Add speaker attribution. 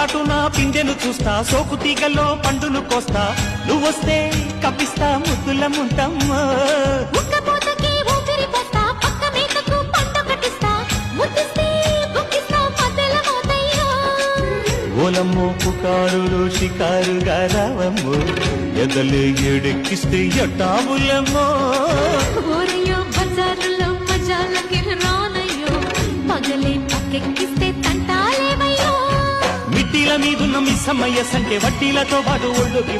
Speaker 1: చాటున పిందెను చూస్తా, సోకు తీగల్లో పండును కోస్తా, నువ్వొస్తే కప్పిస్తా ముద్దుల ముంటమ్మా.
Speaker 2: ఉక్కపోతకి ఊపిరి పోస్తా, పక్క మేతకు పంట కట్టిస్తా, ముద్దిస్తే బుక్కిస్తా మధ్యల మోతయ్యో.
Speaker 1: ఓలమ్మో పుకారులు షికారుగా రావమ్మో, ఎదలు ఎడెక్కిస్తే ఎట్టాములమ్మో.
Speaker 2: ఊరయ్యో బజారులో మజాలకి రానయ్యో, పగలే పక్కెక్కిస్తే తంటాలేవయ్యో.
Speaker 1: మిట్టిల మీదున్న మిస్సమ్మయ్య సంటే వడ్డీలతో పాటు ఒళ్ళుకి